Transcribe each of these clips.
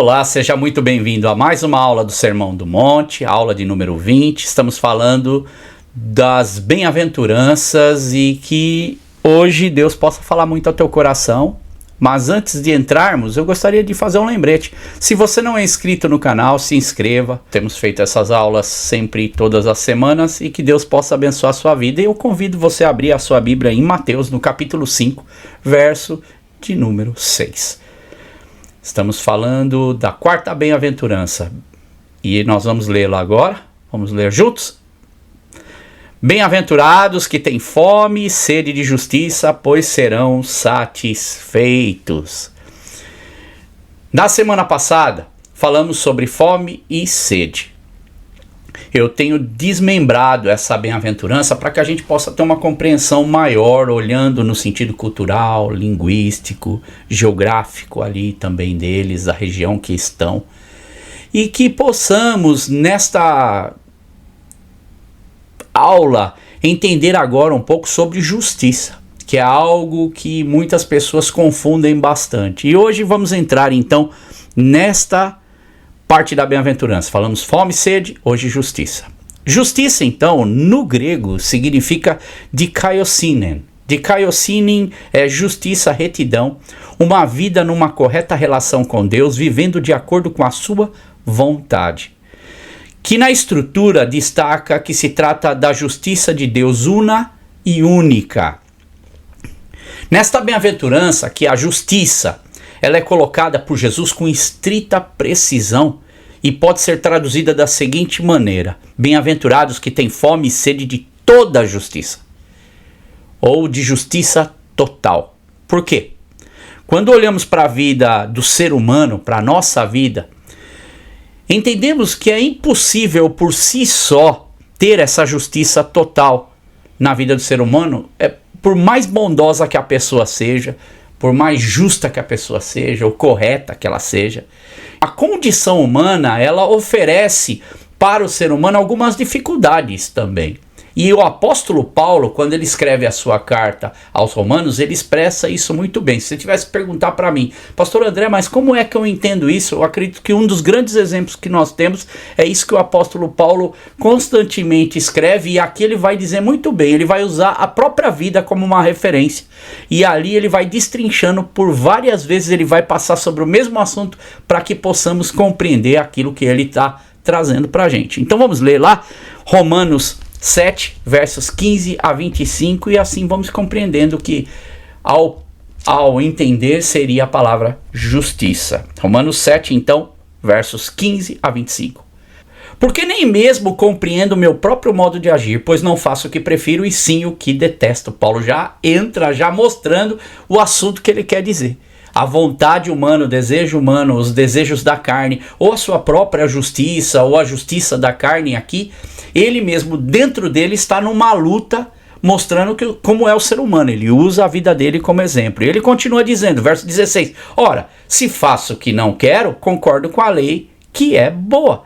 Olá, seja muito bem-vindo a mais uma aula do Sermão do Monte, aula de número 20. Estamos falando das bem-aventuranças e que hoje Deus possa falar muito ao teu coração. Mas antes de entrarmos, eu gostaria de fazer um lembrete. Se você não é inscrito no canal, se inscreva. Temos feito essas aulas sempre, todas as semanas, e que Deus possa abençoar a sua vida. E eu convido você a abrir a sua Bíblia em Mateus, no capítulo 5, verso de número 6. Estamos falando da quarta bem-aventurança e nós vamos lê-la agora. Vamos ler juntos? Bem-aventurados que têm fome e sede de justiça, pois serão satisfeitos. Na semana passada, falamos sobre fome e sede. Eu tenho desmembrado essa bem-aventurança para que a gente possa ter uma compreensão maior, olhando no sentido cultural, linguístico, geográfico ali também deles, da região que estão. E que possamos, nesta aula, entender agora um pouco sobre justiça, que é algo que muitas pessoas confundem bastante. E hoje vamos entrar então nesta parte da bem-aventurança. Falamos fome e sede, hoje justiça. Justiça, então, no grego, significa dikaiosinen. Dikaiosinen é justiça, retidão, uma vida numa correta relação com Deus, vivendo de acordo com a sua vontade. Que na estrutura destaca que se trata da justiça de Deus una e única. Nesta bem-aventurança, que a justiça ela é colocada por Jesus com estrita precisão e pode ser traduzida da seguinte maneira: bem-aventurados que têm fome e sede de toda a justiça, ou de justiça total. Por quê? Quando olhamos para a vida do ser humano, para a nossa vida, entendemos que é impossível por si só ter essa justiça total na vida do ser humano. Por mais bondosa que a pessoa seja, por mais justa que a pessoa seja, ou correta que ela seja, a condição humana, ela oferece para o ser humano algumas dificuldades também. E o apóstolo Paulo, quando ele escreve a sua carta aos Romanos, ele expressa isso muito bem. Se você tivesse que perguntar para mim, pastor André, mas como é que eu entendo isso? Eu acredito que um dos grandes exemplos que nós temos é isso que o apóstolo Paulo constantemente escreve, e aqui ele vai dizer muito bem, ele vai usar a própria vida como uma referência. E ali ele vai destrinchando, por várias vezes ele vai passar sobre o mesmo assunto para que possamos compreender aquilo que ele está trazendo para a gente. Então vamos ler lá, Romanos 7, versos 15 a 25, e assim vamos compreendendo que ao entender seria a palavra justiça. Romanos 7, então, versos 15 a 25. Porque nem mesmo compreendo o meu próprio modo de agir, pois não faço o que prefiro e sim o que detesto. Paulo já entra mostrando o assunto que ele quer dizer. A vontade humana, o desejo humano, os desejos da carne, ou a sua própria justiça, ou a justiça da carne aqui, ele mesmo, dentro dele, está numa luta, mostrando como é o ser humano. Ele usa a vida dele como exemplo. E ele continua dizendo, verso 16, ora, se faço o que não quero, concordo com a lei que é boa.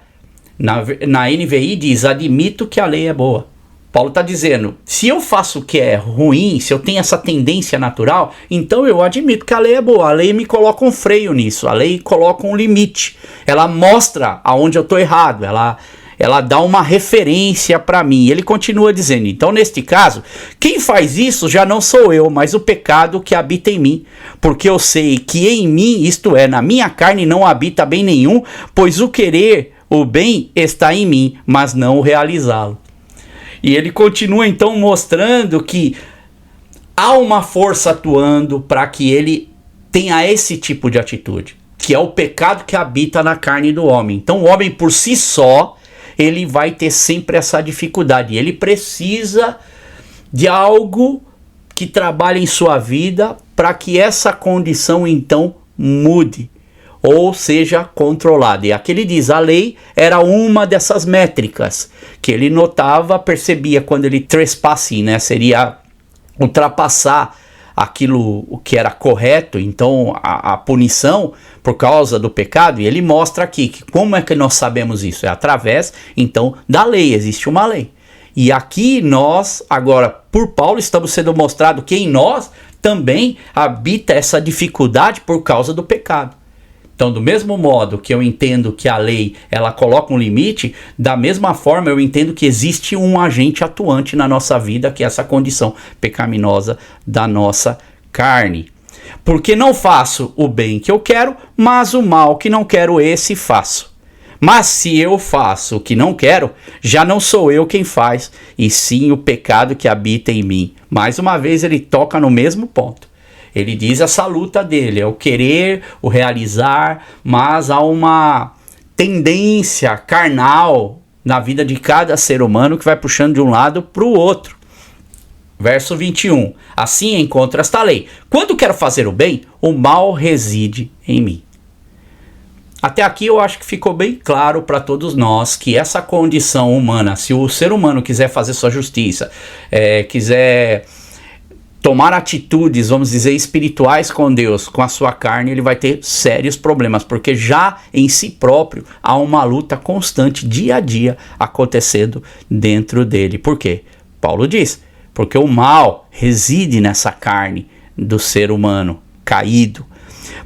Na NVI diz, admito que a lei é boa. Paulo está dizendo, se eu faço o que é ruim, se eu tenho essa tendência natural, então eu admito que a lei é boa. A lei me coloca um freio nisso, a lei coloca um limite. Ela mostra aonde eu estou errado, ela dá uma referência para mim. Ele continua dizendo, então neste caso, quem faz isso já não sou eu, mas o pecado que habita em mim. Porque eu sei que em mim, isto é, na minha carne não habita bem nenhum, pois o querer o bem está em mim, mas não o realizá-lo. E ele continua então mostrando que há uma força atuando para que ele tenha esse tipo de atitude, que é o pecado que habita na carne do homem. Então o homem por si só, ele vai ter sempre essa dificuldade. Ele precisa de algo que trabalhe em sua vida para que essa condição então mude, ou seja controlada. E aqui ele diz, a lei era uma dessas métricas que ele notava, percebia quando ele trespasse, né? Seria ultrapassar aquilo o que era correto, então a punição por causa do pecado. E ele mostra aqui que como é que nós sabemos isso? É através então da lei, existe uma lei. E aqui nós, agora por Paulo, estamos sendo mostrado que em nós também habita essa dificuldade por causa do pecado. Então, do mesmo modo que eu entendo que a lei ela coloca um limite, da mesma forma eu entendo que existe um agente atuante na nossa vida, que é essa condição pecaminosa da nossa carne. Porque não faço o bem que eu quero, mas o mal que não quero, esse faço. Mas se eu faço o que não quero, já não sou eu quem faz, e sim o pecado que habita em mim. Mais uma vez ele toca no mesmo ponto. Ele diz essa luta dele, é o querer, o realizar, mas há uma tendência carnal na vida de cada ser humano que vai puxando de um lado para o outro. Verso 21. Assim encontro esta lei. Quando quero fazer o bem, o mal reside em mim. Até aqui eu acho que ficou bem claro para todos nós que essa condição humana, se o ser humano quiser fazer sua justiça, quiser tomar atitudes, vamos dizer, espirituais com Deus, com a sua carne, ele vai ter sérios problemas, porque já em si próprio há uma luta constante, dia a dia, acontecendo dentro dele. Por quê? Paulo diz, porque o mal reside nessa carne do ser humano caído.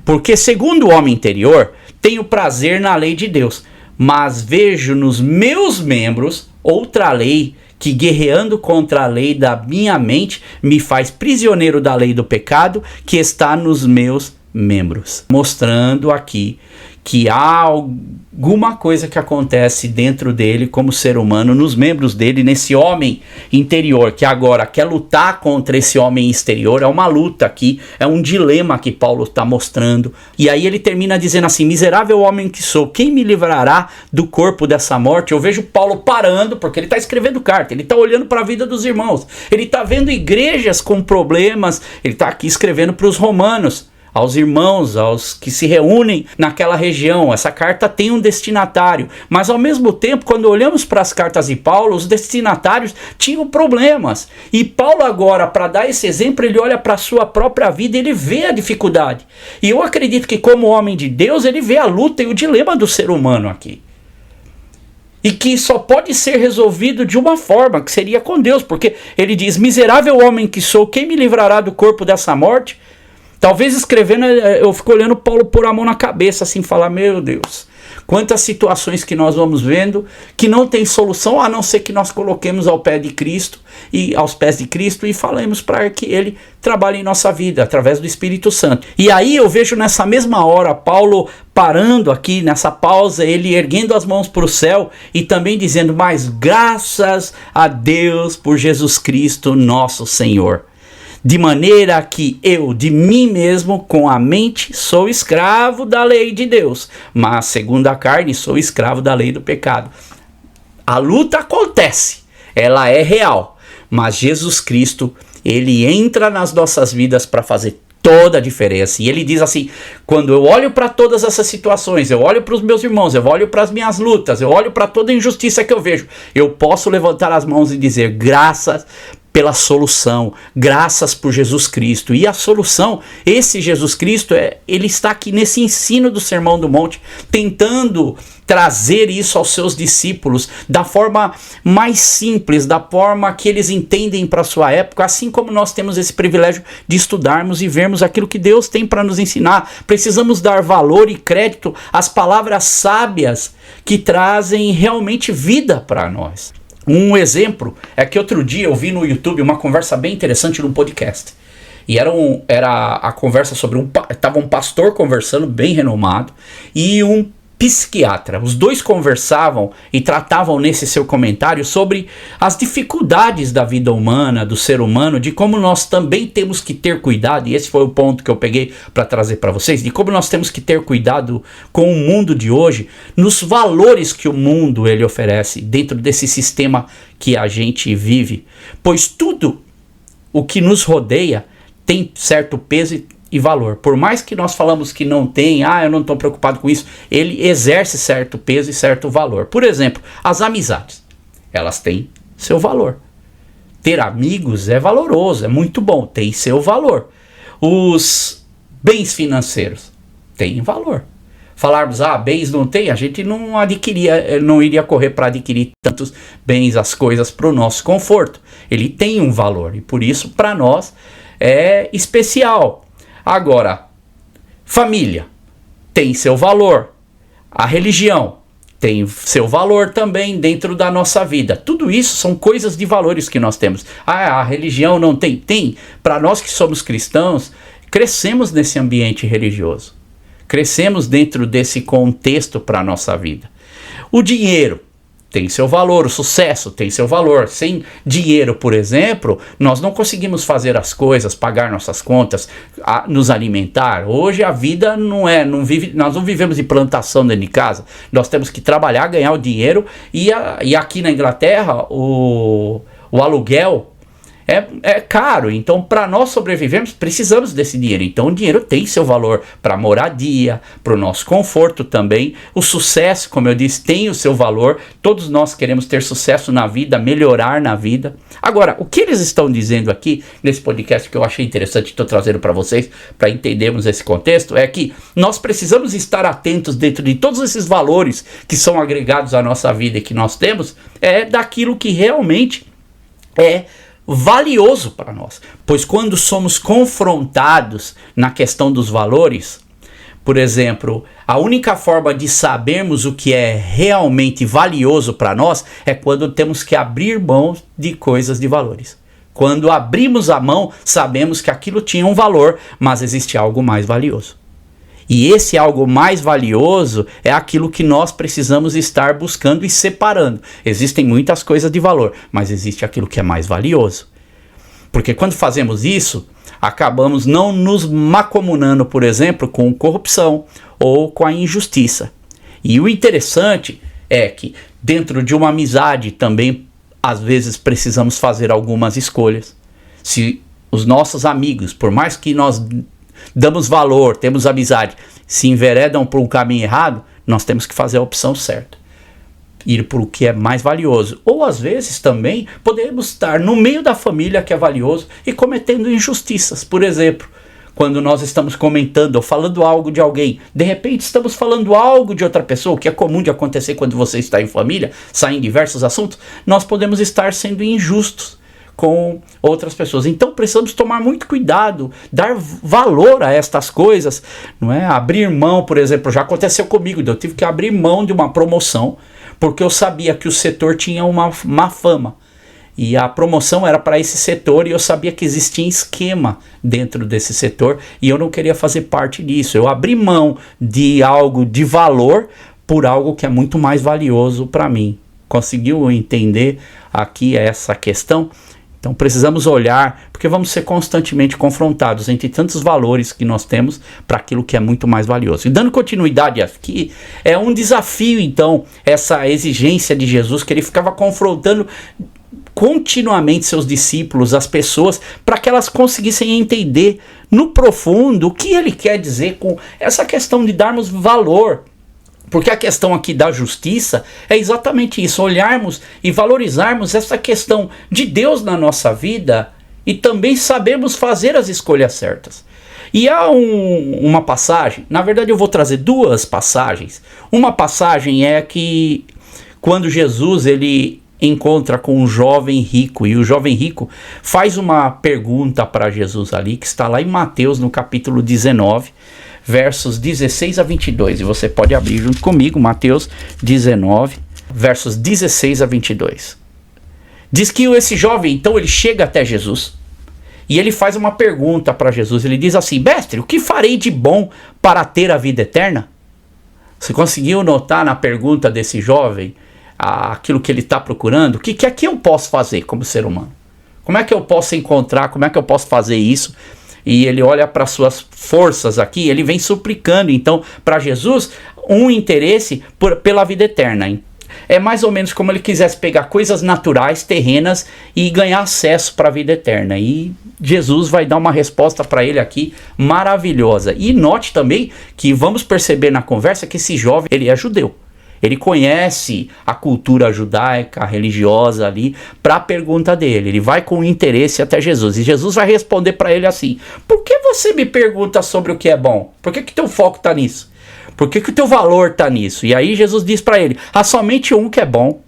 Porque segundo o homem interior, tenho prazer na lei de Deus, mas vejo nos meus membros outra lei que, guerreando contra a lei da minha mente, me faz prisioneiro da lei do pecado que está nos meus membros. Mostrando aqui que há alguma coisa que acontece dentro dele como ser humano, nos membros dele, nesse homem interior, que agora quer lutar contra esse homem exterior. É uma luta aqui, é um dilema que Paulo está mostrando. E aí ele termina dizendo assim, miserável homem que sou, quem me livrará do corpo dessa morte? Eu vejo Paulo parando, porque ele está escrevendo carta, ele está olhando para a vida dos irmãos, ele está vendo igrejas com problemas, ele está aqui escrevendo para os romanos, aos irmãos, aos que se reúnem naquela região. Essa carta tem um destinatário, mas ao mesmo tempo, quando olhamos para as cartas de Paulo, os destinatários tinham problemas, e Paulo agora, para dar esse exemplo, ele olha para a sua própria vida e ele vê a dificuldade, e eu acredito que como homem de Deus, ele vê a luta e o dilema do ser humano aqui, e que só pode ser resolvido de uma forma, que seria com Deus, porque ele diz, miserável homem que sou, quem me livrará do corpo dessa morte? Talvez escrevendo, eu fico olhando Paulo pôr a mão na cabeça, assim, falar, meu Deus, quantas situações que nós vamos vendo que não tem solução, a não ser que nós coloquemos aos pés de Cristo e falemos para que Ele trabalhe em nossa vida, através do Espírito Santo. E aí eu vejo nessa mesma hora, Paulo parando aqui, nessa pausa, ele erguendo as mãos para o céu e também dizendo, mas graças a Deus por Jesus Cristo, nosso Senhor. De maneira que eu, de mim mesmo, com a mente, sou escravo da lei de Deus, mas segundo a carne, sou escravo da lei do pecado. A luta acontece, ela é real, mas Jesus Cristo, ele entra nas nossas vidas para fazer toda a diferença. E ele diz assim, quando eu olho para todas essas situações, eu olho para os meus irmãos, eu olho para as minhas lutas, eu olho para toda a injustiça que eu vejo, eu posso levantar as mãos e dizer, graças pela solução, graças por Jesus Cristo. E a solução, esse Jesus Cristo, ele está aqui nesse ensino do Sermão do Monte, tentando trazer isso aos seus discípulos da forma mais simples, da forma que eles entendem para a sua época, assim como nós temos esse privilégio de estudarmos e vermos aquilo que Deus tem para nos ensinar. Precisamos dar valor e crédito às palavras sábias que trazem realmente vida para nós. Um exemplo é que outro dia eu vi no YouTube uma conversa bem interessante num podcast. E era a conversa sobre estava um pastor conversando, bem renomado, e um psiquiatra. Os dois conversavam e tratavam nesse seu comentário sobre as dificuldades da vida humana, do ser humano, de como nós também temos que ter cuidado, e esse foi o ponto que eu peguei para trazer para vocês, de como nós temos que ter cuidado com o mundo de hoje, nos valores que o mundo ele oferece dentro desse sistema que a gente vive, pois tudo o que nos rodeia tem certo peso e valor. Por mais que nós falamos que não tem, eu não estou preocupado com isso, ele exerce certo peso e certo valor. Por exemplo, as amizades, elas têm seu valor. Ter amigos é valoroso, é muito bom, tem seu valor. Os bens financeiros têm valor. Falarmos, bens não tem, a gente não iria correr para adquirir tantos bens, as coisas para o nosso conforto. Ele tem um valor e por isso para nós é especial. Agora, família tem seu valor. A religião tem seu valor também dentro da nossa vida. Tudo isso são coisas de valores que nós temos. A religião não tem? Tem. Para nós que somos cristãos, crescemos nesse ambiente religioso. Crescemos dentro desse contexto para a nossa vida. O dinheiro tem seu valor, o sucesso tem seu valor. Sem dinheiro, por exemplo, nós não conseguimos fazer as coisas, pagar nossas contas, nos alimentar. Hoje a vida nós não vivemos de plantação dentro de casa. Nós temos que trabalhar, ganhar o dinheiro e aqui na Inglaterra o aluguel é caro, então para nós sobrevivermos precisamos desse dinheiro. Então o dinheiro tem seu valor para moradia, para o nosso conforto também. O sucesso, como eu disse, tem o seu valor. Todos nós queremos ter sucesso na vida, melhorar na vida. Agora, o que eles estão dizendo aqui nesse podcast que eu achei interessante, estou trazendo para vocês, para entendermos esse contexto, é que nós precisamos estar atentos dentro de todos esses valores que são agregados à nossa vida e que nós temos, daquilo que realmente é valioso para nós, pois quando somos confrontados na questão dos valores, por exemplo, a única forma de sabermos o que é realmente valioso para nós é quando temos que abrir mão de coisas de valores. Quando abrimos a mão, sabemos que aquilo tinha um valor, mas existe algo mais valioso. E esse algo mais valioso é aquilo que nós precisamos estar buscando e separando. Existem muitas coisas de valor, mas existe aquilo que é mais valioso. Porque quando fazemos isso, acabamos não nos macomunando, por exemplo, com corrupção ou com a injustiça. E o interessante é que dentro de uma amizade também, às vezes, precisamos fazer algumas escolhas. Se os nossos amigos, por mais que nós damos valor, temos amizade, se enveredam por um caminho errado, nós temos que fazer a opção certa. Ir por o que é mais valioso. Ou às vezes também podemos estar no meio da família que é valioso e cometendo injustiças. Por exemplo, quando nós estamos comentando ou falando algo de alguém, de repente estamos falando algo de outra pessoa, o que é comum de acontecer quando você está em família, saem diversos assuntos, nós podemos estar sendo injustos com outras pessoas. Então precisamos tomar muito cuidado, dar valor a estas coisas, não é? Abrir mão, por exemplo, já aconteceu comigo, eu tive que abrir mão de uma promoção, porque eu sabia que o setor tinha uma má fama. E a promoção era para esse setor e eu sabia que existia esquema dentro desse setor e eu não queria fazer parte disso. Eu abri mão de algo de valor por algo que é muito mais valioso para mim. Conseguiu entender aqui essa questão? Então precisamos olhar, porque vamos ser constantemente confrontados entre tantos valores que nós temos para aquilo que é muito mais valioso. E dando continuidade aqui, é um desafio então, essa exigência de Jesus, que ele ficava confrontando continuamente seus discípulos, as pessoas, para que elas conseguissem entender no profundo o que ele quer dizer com essa questão de darmos valor. Porque a questão aqui da justiça é exatamente isso, olharmos e valorizarmos essa questão de Deus na nossa vida e também sabermos fazer as escolhas certas. E há uma passagem, na verdade eu vou trazer duas passagens. Uma passagem é que quando Jesus ele encontra com um jovem rico, e o jovem rico faz uma pergunta para Jesus ali, que está lá em Mateus no capítulo 19, versos 16 a 22, e você pode abrir junto comigo, Mateus 19, versos 16 a 22. Diz que esse jovem, então, ele chega até Jesus, e ele faz uma pergunta para Jesus, ele diz assim: mestre, o que farei de bom para ter a vida eterna? Você conseguiu notar na pergunta desse jovem, aquilo que ele está procurando? O que é que eu posso fazer como ser humano? Como é que eu posso encontrar, como é que eu posso fazer isso? E ele olha para suas forças aqui, ele vem suplicando então para Jesus um interesse pela vida eterna. É mais ou menos como ele quisesse pegar coisas naturais, terrenas, e ganhar acesso para a vida eterna. E Jesus vai dar uma resposta para ele aqui maravilhosa. E note também que vamos perceber na conversa que esse jovem, ele é judeu. Ele conhece a cultura judaica, religiosa ali, para a pergunta dele. Ele vai com interesse até Jesus. E Jesus vai responder para ele assim: por que você me pergunta sobre o que é bom? Por que teu foco está nisso? Por que o teu valor está nisso? E aí Jesus diz para ele: há somente um que é bom.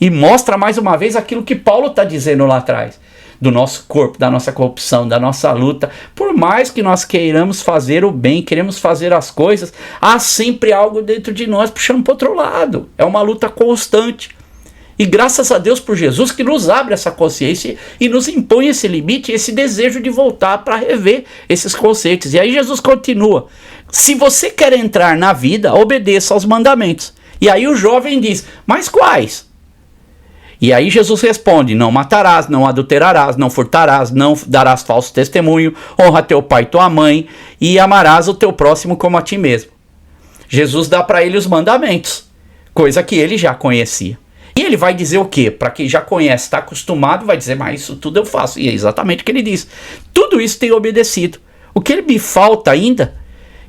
E mostra mais uma vez aquilo que Paulo está dizendo lá atrás. do nosso corpo, da nossa corrupção, da nossa luta. Por mais que nós queiramos fazer o bem, queremos fazer as coisas, há sempre algo dentro de nós puxando para o outro lado. É uma luta constante. E graças a Deus por Jesus que nos abre essa consciência e nos impõe esse limite, esse desejo de voltar para rever esses conceitos. E aí Jesus continua: se você quer entrar na vida, obedeça aos mandamentos. E aí o jovem diz: mas quais? E aí Jesus responde: não matarás, não adulterarás, não furtarás, não darás falso testemunho, honra teu pai e tua mãe e amarás o teu próximo como a ti mesmo. Jesus dá para ele os mandamentos, coisa que ele já conhecia. E ele vai dizer o quê? Para quem já conhece, está acostumado, vai dizer: mas isso tudo eu faço. E é exatamente o que ele diz. Tudo isso tem obedecido. O que me falta ainda?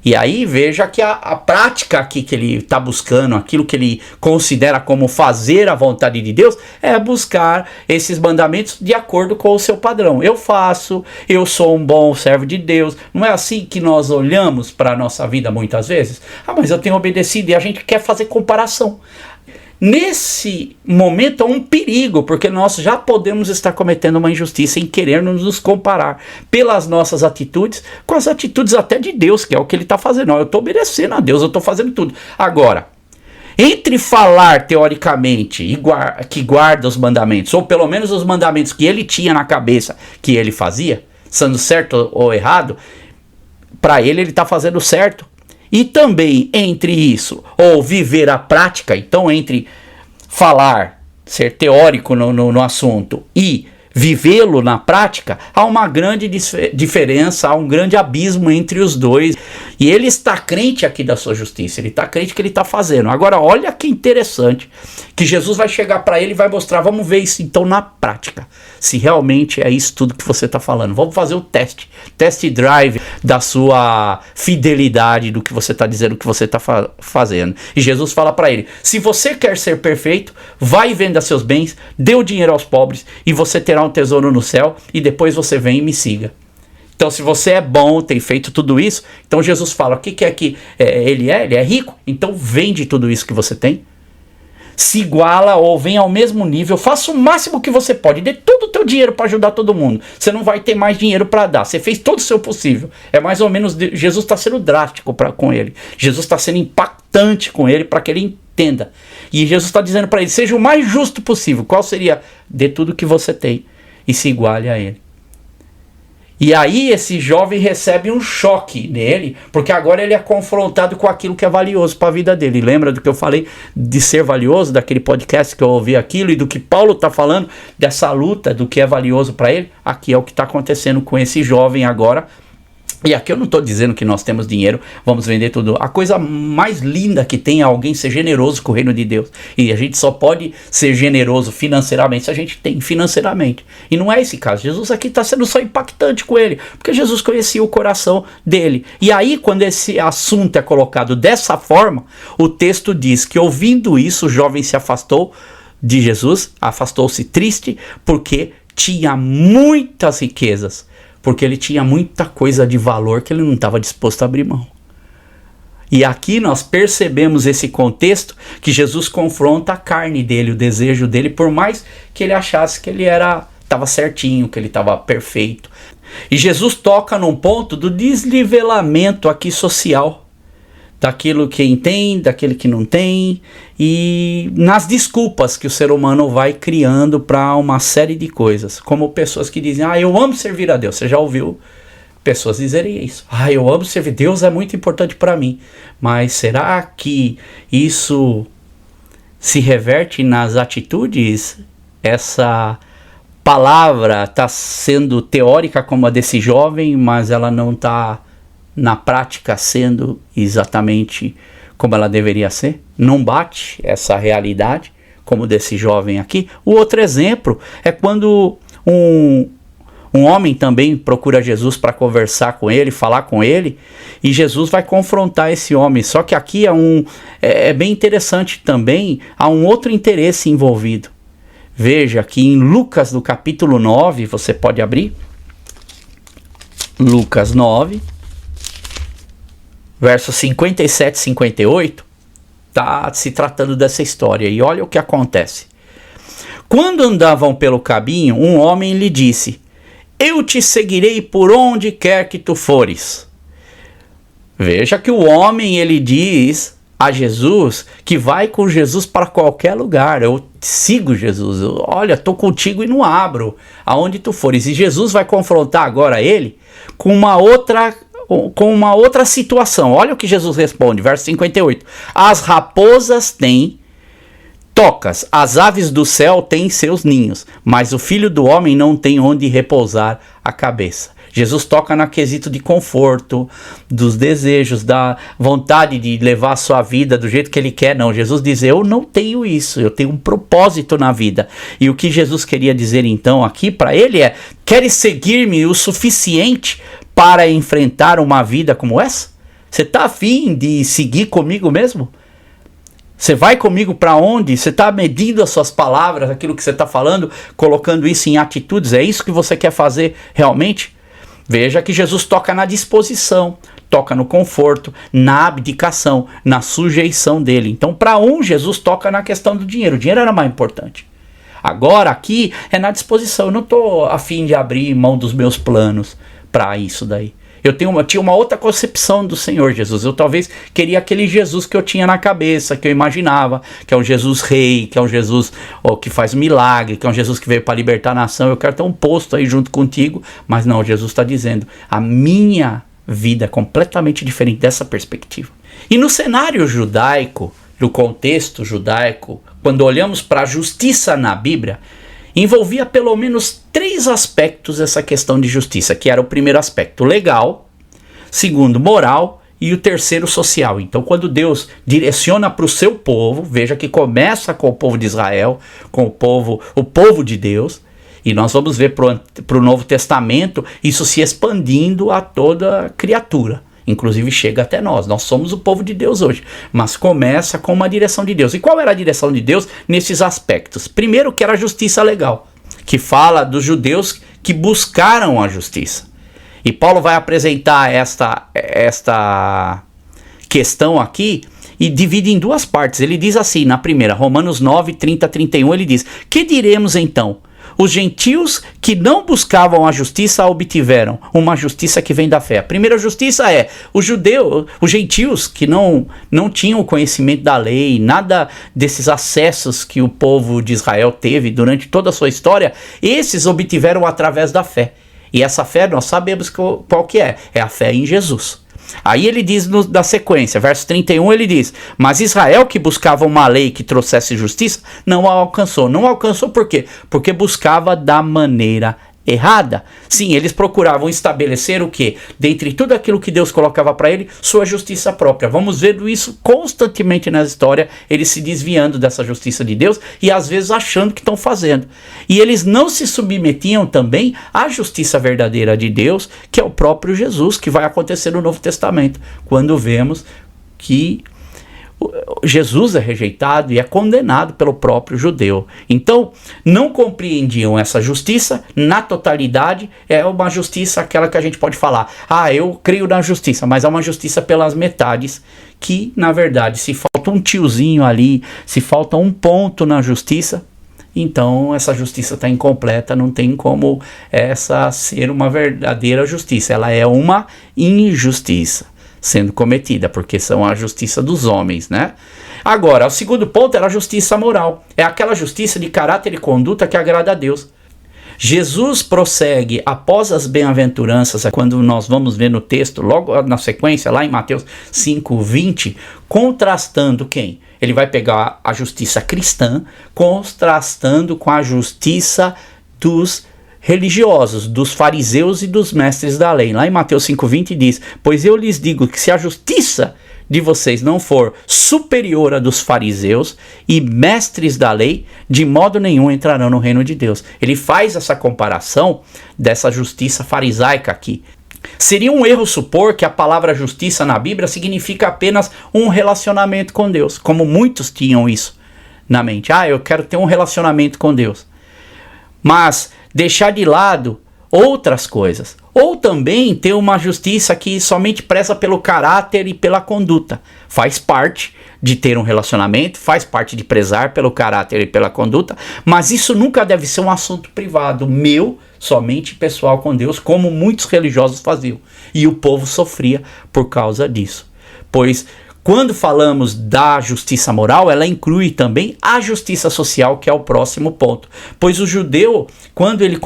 E aí veja que a prática aqui que ele está buscando, aquilo que ele considera como fazer a vontade de Deus, é buscar esses mandamentos de acordo com o seu padrão. Eu faço, eu sou um bom servo de Deus. Não é assim que nós olhamos para a nossa vida muitas vezes? Ah, mas eu tenho obedecido, e a gente quer fazer comparação. Nesse momento é um perigo, porque nós já podemos estar cometendo uma injustiça em querer nos comparar pelas nossas atitudes com as atitudes até de Deus, que é o que ele está fazendo. Eu estou obedecendo a Deus, eu estou fazendo tudo. Agora, entre falar teoricamente que guarda os mandamentos, ou pelo menos os mandamentos que ele tinha na cabeça que ele fazia, sendo certo ou errado, para ele está fazendo certo. E também entre isso, ou viver a prática, então entre falar, ser teórico no assunto e vivê-lo na prática, há uma grande diferença, há um grande abismo entre os dois. E ele está crente aqui da sua justiça, ele está crente que ele está fazendo. Agora olha que interessante, que Jesus vai chegar para ele e vai mostrar: vamos ver isso então na prática, se realmente é isso tudo que você está falando. Vamos fazer o test drive da sua fidelidade, do que você está dizendo, que você está fazendo. E Jesus fala para ele: se você quer ser perfeito, vai e venda seus bens, dê o dinheiro aos pobres e você terá um tesouro no céu, e depois você vem e me siga. Então, se você é bom, tem feito tudo isso, então Jesus fala: o que é que ele é? Ele é rico, então vende tudo isso que você tem, se iguala ou vem ao mesmo nível, faça o máximo que você pode, dê todo o teu dinheiro para ajudar todo mundo. Você não vai ter mais dinheiro para dar, você fez todo o seu possível. É mais ou menos, Jesus está sendo drástico com ele, Jesus está sendo impactante com ele para que ele entenda. E Jesus está dizendo para ele: seja o mais justo possível. Qual seria? Dê tudo que você tem e se iguale a ele. E aí esse jovem recebe um choque nele, porque agora ele é confrontado com aquilo que é valioso para a vida dele. Lembra do que eu falei de ser valioso, daquele podcast que eu ouvi aquilo, e do que Paulo está falando, dessa luta, do que é valioso para ele? Aqui é o que está acontecendo com esse jovem agora. E aqui eu não estou dizendo que nós temos dinheiro, vamos vender tudo. A coisa mais linda que tem é alguém ser generoso com o reino de Deus. E a gente só pode ser generoso financeiramente se a gente tem financeiramente. E não é esse caso. Jesus aqui está sendo só impactante com ele, porque Jesus conhecia o coração dele. E aí, quando esse assunto é colocado dessa forma, o texto diz que, ouvindo isso, o jovem se afastou de Jesus, afastou-se triste, porque tinha muitas riquezas. Porque ele tinha muita coisa de valor que ele não estava disposto a abrir mão. E aqui nós percebemos esse contexto que Jesus confronta a carne dele, o desejo dele, por mais que ele achasse que ele estava certinho, que ele estava perfeito. E Jesus toca num ponto do desnivelamento aqui social, daquilo que tem, daquele que não tem, e nas desculpas que o ser humano vai criando para uma série de coisas, como pessoas que dizem: eu amo servir a Deus. Você já ouviu pessoas dizerem isso? Eu amo servir, Deus é muito importante para mim. Mas será que isso se reverte nas atitudes? Essa palavra está sendo teórica como a desse jovem, mas ela não está na prática sendo exatamente como ela deveria ser. Não bate essa realidade como desse jovem aqui. O outro exemplo é quando um homem também procura Jesus para conversar com ele, falar com ele, e Jesus vai confrontar esse homem. Só que aqui é bem interessante também, há um outro interesse envolvido. Veja que em Lucas, no capítulo 9, você pode abrir, Lucas 9, versos 57 e 58, está se tratando dessa história. E olha o que acontece. Quando andavam pelo caminho, um homem lhe disse: eu te seguirei por onde quer que tu fores. Veja que o homem, ele diz a Jesus que vai com Jesus para qualquer lugar. Eu sigo Jesus, olha, estou contigo e não abro aonde tu fores. E Jesus vai confrontar agora ele com uma outra situação. Olha o que Jesus responde, verso 58. As raposas têm tocas, as aves do céu têm seus ninhos, mas o filho do homem não tem onde repousar a cabeça. Jesus toca no quesito de conforto, dos desejos, da vontade de levar a sua vida do jeito que ele quer. Não, Jesus diz: eu não tenho isso, eu tenho um propósito na vida. E o que Jesus queria dizer então aqui para ele é: queres seguir-me o suficiente para enfrentar uma vida como essa? Você está afim de seguir comigo mesmo? Você vai comigo para onde? Você está medindo as suas palavras, aquilo que você está falando, colocando isso em atitudes? É isso que você quer fazer realmente? Veja que Jesus toca na disposição, toca no conforto, na abdicação, na sujeição dele. Então, para Jesus toca na questão do dinheiro. O dinheiro era mais importante. Agora, aqui, é na disposição. Eu não estou a fim de abrir mão dos meus planos para isso daí. Eu tinha uma outra concepção do Senhor Jesus. Eu talvez queria aquele Jesus que eu tinha na cabeça, que eu imaginava, que é um Jesus rei, que é um Jesus que faz milagre, que é um Jesus que veio para libertar a nação. Eu quero ter um posto aí junto contigo, mas não, Jesus está dizendo, a minha vida é completamente diferente dessa perspectiva. E no cenário judaico, no contexto judaico, quando olhamos para a justiça na Bíblia, envolvia pelo menos 3 aspectos essa questão de justiça, que era o primeiro aspecto legal, segundo moral e o terceiro social. Então, quando Deus direciona para o seu povo, veja que começa com o povo de Israel, com o povo de Deus, e nós vamos ver para o Novo Testamento isso se expandindo a toda criatura. Inclusive chega até nós somos o povo de Deus hoje, mas começa com uma direção de Deus. E qual era a direção de Deus nesses aspectos? Primeiro, que era a justiça legal, que fala dos judeus que buscaram a justiça. E Paulo vai apresentar esta questão aqui e divide em 2 partes. Ele diz assim, na primeira, Romanos 9, 30, 31, ele diz: que diremos então? Os gentios que não buscavam a justiça a obtiveram, uma justiça que vem da fé. A primeira justiça é os gentios que não tinham o conhecimento da lei, nada desses acessos que o povo de Israel teve durante toda a sua história, esses obtiveram através da fé. E essa fé nós sabemos qual que é a fé em Jesus. Aí ele diz da sequência, verso 31, ele diz: mas Israel, que buscava uma lei que trouxesse justiça, não a alcançou. Não alcançou por quê? Porque buscava da maneira errada. Sim, eles procuravam estabelecer o quê? Dentre tudo aquilo que Deus colocava para ele, sua justiça própria. Vamos ver isso constantemente na história, eles se desviando dessa justiça de Deus e às vezes achando que estão fazendo. E eles não se submetiam também à justiça verdadeira de Deus, que é o próprio Jesus, que vai acontecer no Novo Testamento, quando vemos que Jesus é rejeitado e é condenado pelo próprio judeu. Então, não compreendiam essa justiça na totalidade. É uma justiça aquela que a gente pode falar: eu creio na justiça, mas é uma justiça pelas metades, que na verdade, se falta um tiozinho ali, se falta um ponto na justiça, então essa justiça está incompleta. Não tem como essa ser uma verdadeira justiça, ela é uma injustiça sendo cometida, porque são a justiça dos homens, né? Agora, o segundo ponto era a justiça moral. É aquela justiça de caráter e conduta que agrada a Deus. Jesus prossegue após as bem-aventuranças, quando nós vamos ver no texto, logo na sequência, lá em Mateus 5:20, contrastando quem? Ele vai pegar a justiça cristã, contrastando com a justiça dos religiosos, dos fariseus e dos mestres da lei. Lá em Mateus 5:20 diz: pois eu lhes digo que se a justiça de vocês não for superior à dos fariseus e mestres da lei, de modo nenhum entrarão no reino de Deus. Ele faz essa comparação dessa justiça farisaica aqui. Seria um erro supor que a palavra justiça na Bíblia significa apenas um relacionamento com Deus, como muitos tinham isso na mente. Eu quero ter um relacionamento com Deus. Mas deixar de lado outras coisas. Ou também ter uma justiça que somente preza pelo caráter e pela conduta. Faz parte de ter um relacionamento, faz parte de prezar pelo caráter e pela conduta, mas isso nunca deve ser um assunto privado, meu, somente pessoal com Deus, como muitos religiosos faziam. E o povo sofria por causa disso. Pois quando falamos da justiça moral, ela inclui também a justiça social, que é o próximo ponto. Pois o judeu, quando ele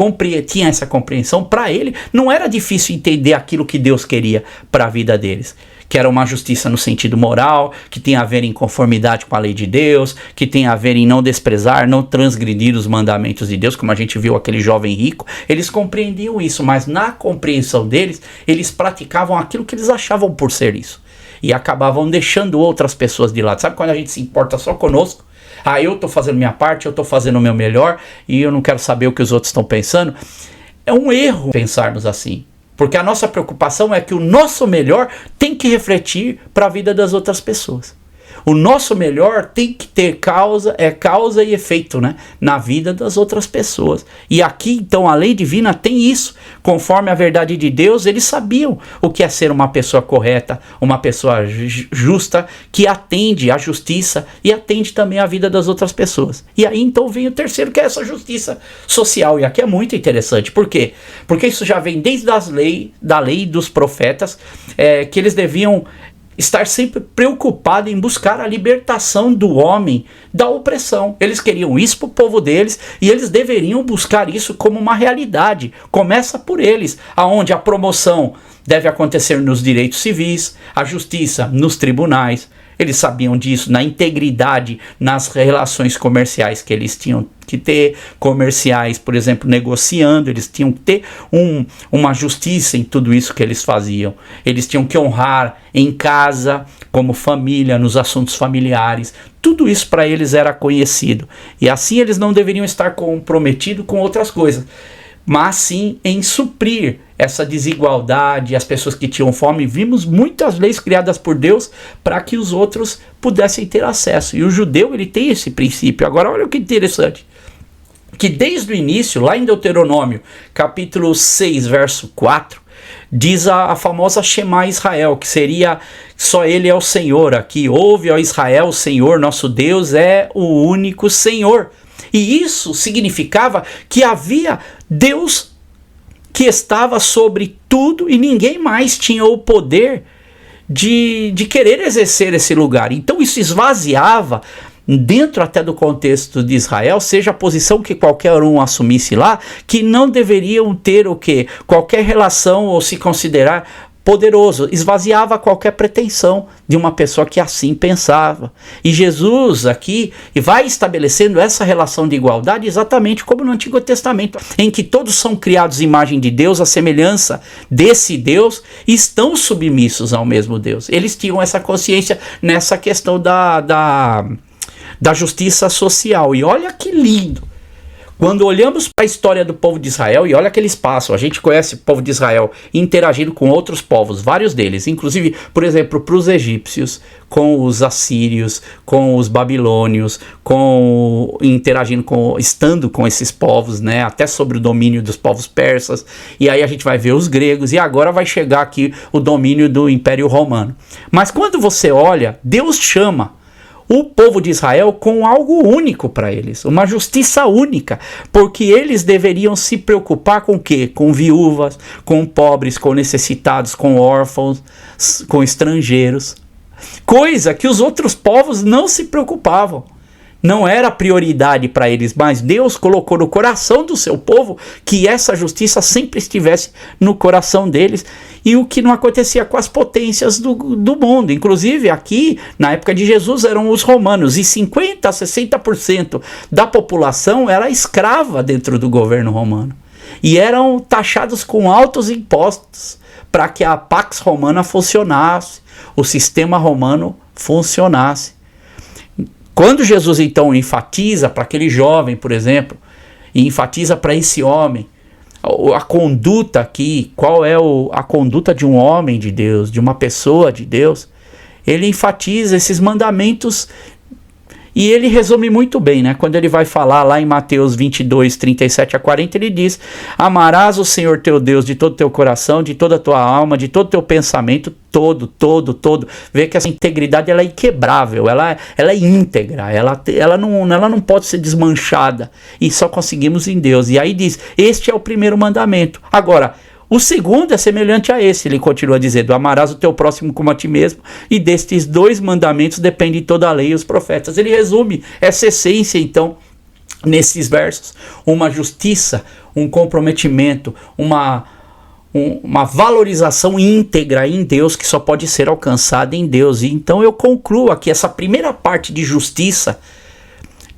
tinha essa compreensão, para ele não era difícil entender aquilo que Deus queria para a vida deles. Que era uma justiça no sentido moral, que tem a ver em conformidade com a lei de Deus, que tem a ver em não desprezar, não transgredir os mandamentos de Deus, como a gente viu aquele jovem rico. Eles compreendiam isso, mas na compreensão deles, eles praticavam aquilo que eles achavam por ser isso. E acabavam deixando outras pessoas de lado. Sabe quando a gente se importa só conosco? Ah, eu estou fazendo minha parte, eu estou fazendo o meu melhor e eu não quero saber o que os outros estão pensando. É um erro pensarmos assim. Porque a nossa preocupação é que o nosso melhor tem que refletir para a vida das outras pessoas. O nosso melhor tem que ter causa e efeito, né, na vida das outras pessoas. E aqui, então, a lei divina tem isso. Conforme a verdade de Deus, eles sabiam o que é ser uma pessoa correta, uma pessoa justa, que atende à justiça e atende também à vida das outras pessoas. E aí, então, vem o terceiro, que é essa justiça social. E aqui é muito interessante. Por quê? Porque isso já vem desde da lei dos profetas, que eles deviam estar sempre preocupado em buscar a libertação do homem da opressão. Eles queriam isso para o povo deles e eles deveriam buscar isso como uma realidade. Começa por eles, aonde a promoção deve acontecer nos direitos civis, a justiça nos tribunais. Eles sabiam disso, na integridade, nas relações comerciais que eles tinham que ter, comerciais, por exemplo, negociando, eles tinham que ter uma justiça em tudo isso que eles faziam. Eles tinham que honrar em casa, como família, nos assuntos familiares. Tudo isso para eles era conhecido. E assim eles não deveriam estar comprometidos com outras coisas, mas sim em suprir essa desigualdade, as pessoas que tinham fome. Vimos muitas leis criadas por Deus para que os outros pudessem ter acesso. E o judeu, ele tem esse princípio. Agora, olha o que interessante. Que desde o início, lá em Deuteronômio, capítulo 6, verso 4, diz a famosa Shema Israel, que seria só ele é o Senhor. Aqui, ouve, ó Israel, o Senhor, nosso Deus, é o único Senhor. E isso significava que havia Deus que estava sobre tudo e ninguém mais tinha o poder de querer exercer esse lugar. Então isso esvaziava, dentro até do contexto de Israel, seja a posição que qualquer um assumisse lá, que não deveriam ter o quê? Qualquer relação ou se considerar poderoso, esvaziava qualquer pretensão de uma pessoa que assim pensava. E Jesus aqui vai estabelecendo essa relação de igualdade exatamente como no Antigo Testamento, em que todos são criados à imagem de Deus, à semelhança desse Deus, e estão submissos ao mesmo Deus. Eles tinham essa consciência nessa questão da justiça social. E olha que lindo! Quando olhamos para a história do povo de Israel, e olha que eles passam, a gente conhece o povo de Israel interagindo com outros povos, vários deles, inclusive, por exemplo, para os egípcios, com os assírios, com os babilônios, estando com esses povos, né, até sobre o domínio dos povos persas, e aí a gente vai ver os gregos, e agora vai chegar aqui o domínio do Império Romano. Mas quando você olha, Deus chama o povo de Israel com algo único para eles, uma justiça única, porque eles deveriam se preocupar com o quê? Com viúvas, com pobres, com necessitados, com órfãos, com estrangeiros, coisa que os outros povos não se preocupavam. Não era prioridade para eles, mas Deus colocou no coração do seu povo que essa justiça sempre estivesse no coração deles, e o que não acontecia com as potências do mundo. Inclusive aqui, na época de Jesus, eram os romanos, e 50% a 60% da população era escrava dentro do governo romano, e eram taxados com altos impostos para que a Pax Romana funcionasse, o sistema romano funcionasse. Quando Jesus então enfatiza para aquele jovem, por exemplo, e enfatiza para esse homem, a conduta aqui, qual é a conduta de um homem de Deus, de uma pessoa de Deus, ele enfatiza esses mandamentos E ele resume muito bem, né? Quando ele vai falar lá em Mateus 22, 37 a 40, ele diz: amarás o Senhor teu Deus de todo o teu coração, de toda a tua alma, de todo o teu pensamento, todo. Vê que essa integridade ela é inquebrável, ela é íntegra, ela não pode ser desmanchada. E só conseguimos em Deus. E aí diz: este é o primeiro mandamento. Agora, o segundo é semelhante a esse, ele continua dizendo: amarás o teu próximo como a ti mesmo, e destes 2 mandamentos depende toda a lei e os profetas. Ele resume essa essência, então, nesses versos: uma justiça, um comprometimento, uma valorização íntegra em Deus, que só pode ser alcançada em Deus. E então eu concluo aqui essa primeira parte de justiça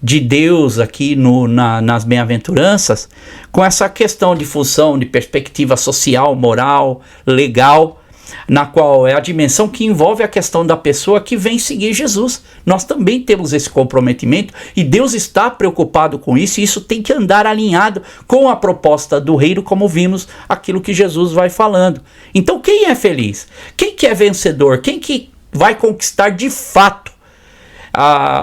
de Deus aqui nas bem-aventuranças, com essa questão de função, de perspectiva social, moral, legal, na qual é a dimensão que envolve a questão da pessoa que vem seguir Jesus. Nós também temos esse comprometimento e Deus está preocupado com isso, e isso tem que andar alinhado com a proposta do reino, como vimos aquilo que Jesus vai falando. Então quem é feliz? Quem que é vencedor? Quem que vai conquistar de fato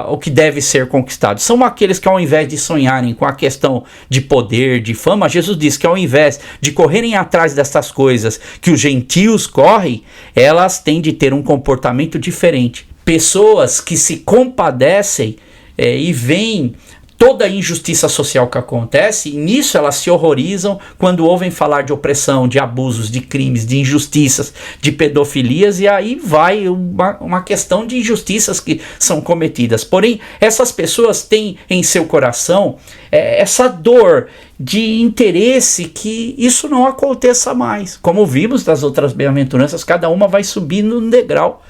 o que deve ser conquistado? São aqueles que, ao invés de sonharem com a questão de poder, de fama, Jesus diz que ao invés de correrem atrás dessas coisas que os gentios correm, elas têm de ter um comportamento diferente. Pessoas que se compadecem e veem toda a injustiça social que acontece, e nisso elas se horrorizam quando ouvem falar de opressão, de abusos, de crimes, de injustiças, de pedofilias, e aí vai uma questão de injustiças que são cometidas. Porém, essas pessoas têm em seu coração essa dor de interesse que isso não aconteça mais. Como vimos das outras bem-aventuranças, cada uma vai subindo um degrau.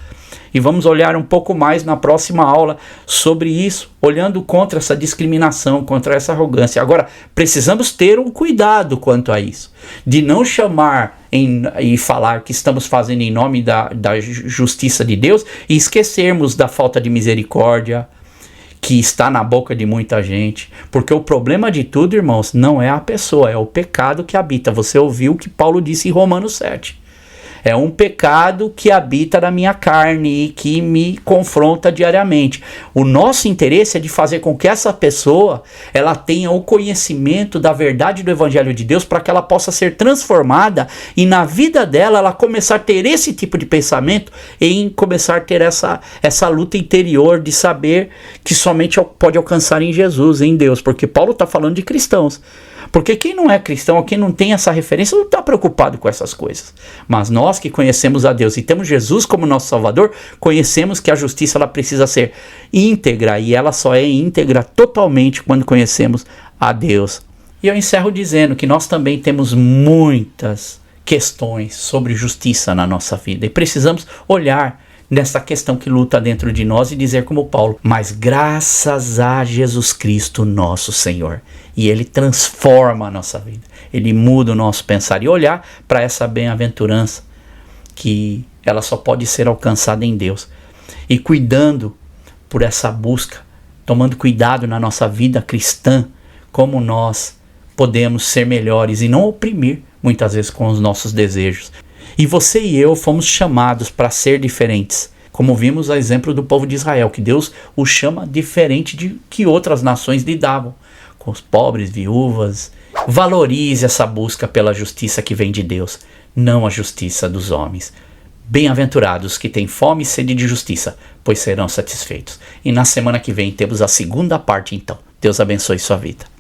E vamos olhar um pouco mais na próxima aula sobre isso, olhando contra essa discriminação, contra essa arrogância. Agora, precisamos ter um cuidado quanto a isso, de não chamar e falar que estamos fazendo em nome da justiça de Deus e esquecermos da falta de misericórdia que está na boca de muita gente. Porque o problema de tudo, irmãos, não é a pessoa, é o pecado que habita. Você ouviu o que Paulo disse em Romanos 7. É um pecado que habita na minha carne e que me confronta diariamente. O nosso interesse é de fazer com que essa pessoa ela tenha o conhecimento da verdade do Evangelho de Deus, para que ela possa ser transformada e na vida dela ela começar a ter esse tipo de pensamento, em começar a ter essa luta interior de saber que somente pode alcançar em Jesus, em Deus. Porque Paulo está falando de cristãos. Porque quem não é cristão, quem não tem essa referência, não está preocupado com essas coisas. Mas nós que conhecemos a Deus e temos Jesus como nosso Salvador, conhecemos que a justiça ela precisa ser íntegra, e ela só é íntegra totalmente quando conhecemos a Deus. E eu encerro dizendo que nós também temos muitas questões sobre justiça na nossa vida, e precisamos olhar nessa questão que luta dentro de nós e dizer como Paulo: mas graças a Jesus Cristo nosso Senhor. E Ele transforma a nossa vida, Ele muda o nosso pensar, e olhar para essa bem-aventurança que ela só pode ser alcançada em Deus, e cuidando por essa busca, tomando cuidado na nossa vida cristã, como nós podemos ser melhores e não oprimir muitas vezes com os nossos desejos. E você e eu fomos chamados para ser diferentes, como vimos a exemplo do povo de Israel, que Deus o chama diferente de que outras nações lidavam com os pobres, viúvas. Valorize essa busca pela justiça que vem de Deus, não a justiça dos homens. Bem-aventurados que têm fome e sede de justiça, pois serão satisfeitos. E na semana que vem temos a segunda parte então. Deus abençoe sua vida.